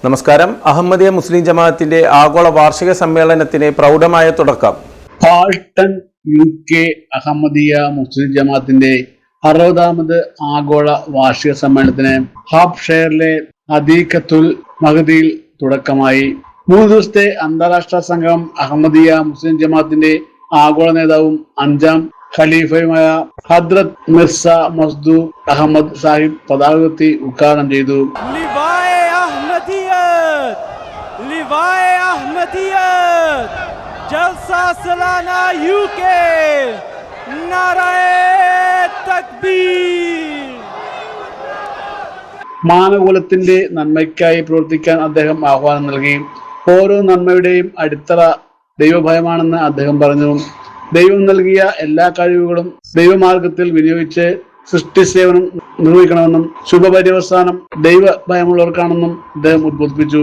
നമസ്കാരം. അഹമ്മദിയ മുസ്ലിം ജമാഅത്തിന്റെ ആഗോള വാർഷിക സമ്മേളനത്തിന് പ്രൗഢമായ തുടക്കം. ഹാൾട്ടൺ UK അഹമ്മദിയ മുസ്ലിം ജമാഅത്തിന്റെ 60ാമത് ആഗോള വാർഷിക സമ്മേളനത്തിന് ഹാംപ്ഷയറിലെ അദീഖത്തുൽ മഹദിയിൽ തുടക്കമായി. 3 ദിവസത്തെ അന്താരാഷ്ട്ര സംഘം അഹമ്മദിയ മുസ്ലിം ജമാഅത്തിന്റെ ആഗോള നേതാവും 5ാം ഖലീഫയുമായ ഹദ്രത്ത് മിർസ മസ്ദൂർ അഹമ്മദ് സാഹിബ് പതാക ഉയർത്തി ഉദ്ഘാടനം ചെയ്തു. जलसा सालाना UK नाराए तकबीर. മാനവകുലത്തിന്റെ നന്മയ്ക്കായി പ്രവർത്തിക്കാൻ അദ്ദേഹം ആഹ്വാനം നൽകി. ഓരോ നന്മയുടെയും അടിത്തറ ദൈവഭയമാണെന്ന് അദ്ദേഹം പറഞ്ഞു. ദൈവം നൽകിയ എല്ലാ കഴിവുകളും ദൈവമാർഗത്തിൽ വിനിയോഗിച്ച് സൃഷ്ടി സേവനം നിർവഹിക്കണമെന്നും ശുഭപര്യവസാനം ദൈവഭയമുള്ളവർക്കാണെന്നും അദ്ദേഹം ഉദ്ബോധിപ്പിച്ചു.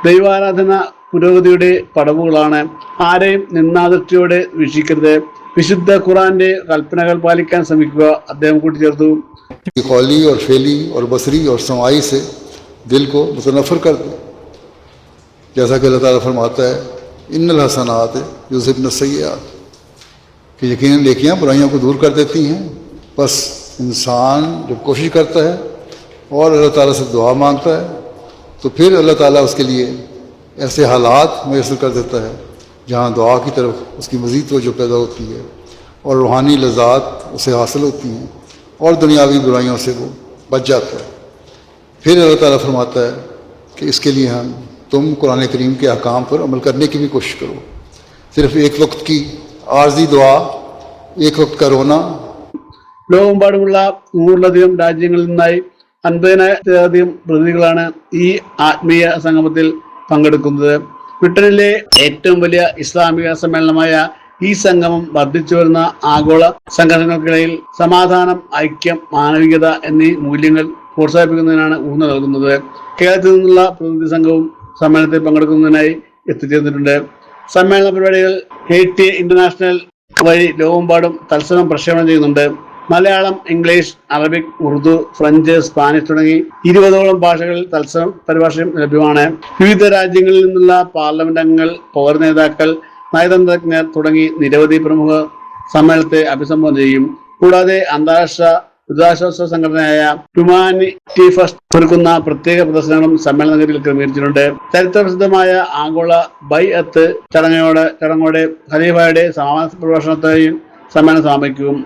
ദൈവാരാധന പുരോഗതിയുടെ പടവുകളാണ്. ആരെയും നിന്നാദൃഷ്ടിയോടെ വീക്ഷിക്കരുത്. വിശുദ്ധ ഖുർആന്റെ കൽപ്പനകൾ പാലിക്കാൻ ശ്രമിക്കുക, അദ്ദേഹം കൂട്ടിച്ചേർത്തു. ഖൗली और फेली और बसरी और समाई से दिल को मुतनफ़र कर दे, जैसा कि अल्लाह ताला फरमाता है इन्नल हसनात युज़हिबन सय्यात, कि यकीनन नेकियां बुराइयों को दूर कर देती हैं. बस इंसान जब कोशिश करता है और अल्लाह ताला से दुआ मांगता है तो फिर अल्लाह ताला उसके लिए ऐसे हालात मैसर कर देता है जहाँ दुआ की तरफ उसकी मज़ीद तवज्जो पैदा होती है और रूहानी लज़्ज़ात उसे हासिल होती हैं और दुनियावी बुराइयों से वो बच जाता है. फिर अल्लाह ताला फरमाता है कि इसके लिए तुम कुरान करीम के अहकाम पर अमल करने की भी कोशिश करो. सिर्फ एक वक्त की आर्जी दुआ, एक वक्त का रोना. ലോകമെമ്പാടുമുള്ള 100-ലധികം രാജ്യങ്ങളിൽ നിന്നായി 50,000-ലധികം പ്രതിനിധികളാണ് ഈ ആത്മീയ സംഗമത്തിൽ പങ്കെടുക്കുന്നത്. ബ്രിട്ടനിലെ ഏറ്റവും വലിയ ഇസ്ലാമിക സമ്മേളനമായ ഈ സംഗമം വർദ്ധിച്ചു വരുന്ന ആഗോള സംഘടനകൾക്കിടയിൽ സമാധാനം, ഐക്യം, മാനവികത എന്നീ മൂല്യങ്ങൾ പ്രോത്സാഹിപ്പിക്കുന്നതിനാണ് ഊന്നൽ നൽകുന്നത്. കേരളത്തിൽ നിന്നുള്ള പ്രതിനിധി സംഘവും സമ്മേളനത്തിൽ പങ്കെടുക്കുന്നതിനായി എത്തിച്ചേർന്നിട്ടുണ്ട്. സമ്മേളന പരിപാടികൾ HT ഇന്റർനാഷണൽ വഴി ലോകമെമ്പാടും തത്സമയം പ്രക്ഷേപണം ചെയ്യുന്നുണ്ട്. Malayalam, English, Arabic, Urdu, French, Spanish തുടങ്ങി 20ഓളം ഭാഷകളിൽ തത്സമയം പരിഭാഷയും ലഭ്യമാണ്. വിവിധ രാജ്യങ്ങളിൽ നിന്നുള്ള പാർലമെന്റ് അംഗങ്ങൾ, പൗര നേതാക്കൾ, നയതന്ത്രജ്ഞർ തുടങ്ങി നിരവധി പ്രമുഖർ സമ്മേളനത്തെ അഭിസംബോധന ചെയ്യും. കൂടാതെ അന്താരാഷ്ട്ര ദുരിതാശ്വാസ സംഘടനയായ ഹ്യൂമാനിറ്റി ഫസ്റ്റ് ഒരുക്കുന്ന പ്രത്യേക പ്രദർശനങ്ങളും സമ്മേളന നഗരിയിൽ ക്രമീകരിച്ചിട്ടുണ്ട്. ചരിത്രപ്രസിദ്ധമായ ആഗോള ബൈഅത്ത് ചടങ്ങോടെ ഖലീഫയുടെ സമാപന പ്രഭാഷണത്തെയും സമ്മേളനം സമാപിക്കും.